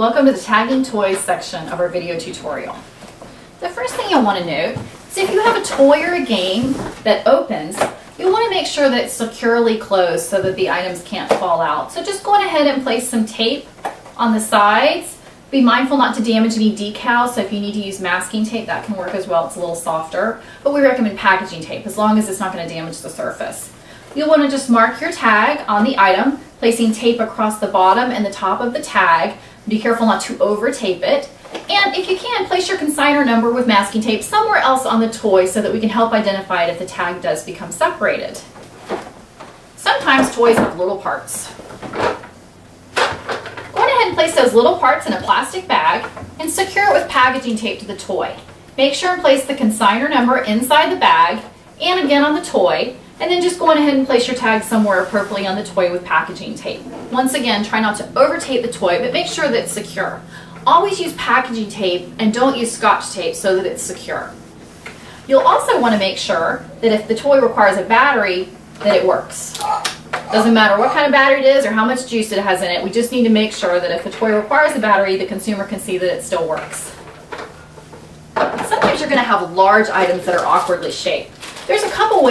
Welcome to the tagging toys section of our video tutorial. The first thing you'll want to note is if you have a toy or a game that opens, you'll want to make sure that it's securely closed so that the items can't fall out. So just go on ahead and place some tape on the sides. Be mindful not to damage any decals, so if you need to use masking tape, that can work as well. It's a little softer, but we recommend packaging tape as long as it's not going to damage the surface. You'll want to just mark your tag on the item, placing tape across the bottom and the top of the tag. Be careful not to over tape it. And if you can, place your consignor number with masking tape somewhere else on the toy so that we can help identify it if the tag does become separated. Sometimes toys have little parts. Go ahead and place those little parts in a plastic bag and secure it with packaging tape to the toy. Make sure and place the consignor number inside the bag and again on the toy, and then just go on ahead and place your tag somewhere appropriately on the toy with packaging tape. Once again, try not to over tape the toy, but make sure that it's secure. Always use packaging tape and don't use Scotch tape so that it's secure. You'll also want to make sure that if the toy requires a battery, that it works. Doesn't matter what kind of battery it is or how much juice it has in it, we just need to make sure that if the toy requires a battery, the consumer can see that it still works. Sometimes you're going to have large items that are awkwardly shaped. There's a couple of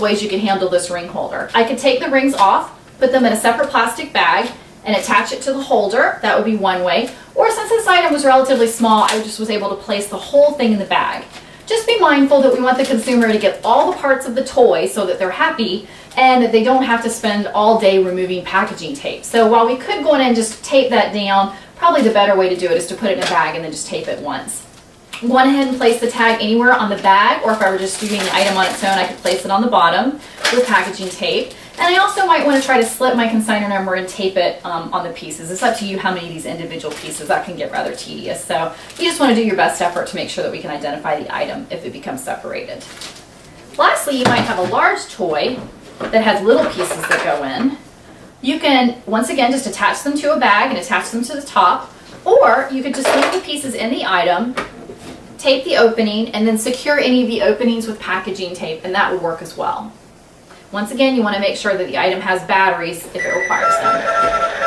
ways you can handle this ring holder. I could take the rings off, put them in a separate plastic bag, and attach it to the holder. That would be one way. Or since this item was relatively small, I just was able to place the whole thing in the bag. Just be mindful that we want the consumer to get all the parts of the toy so that they're happy and that they don't have to spend all day removing packaging tape. So while we could go in and just tape that down, probably the better way to do it is to put it in a bag and then just tape it once. Go on ahead and place the tag anywhere on the bag, or if I were just doing the item on its own, I could place it on the bottom with packaging tape. And I also might want to try to slip my consignor number and tape it on the pieces. It's up to you how many of these individual pieces. That can get rather tedious. So you just want to do your best effort to make sure that we can identify the item if it becomes separated. Lastly, you might have a large toy that has little pieces that go in. You can, once again, just attach them to a bag and attach them to the top, or you could just leave the pieces in the item, tape the opening, and then secure any of the openings with packaging tape, and that would work as well. Once again, you want to make sure that the item has batteries if it requires them.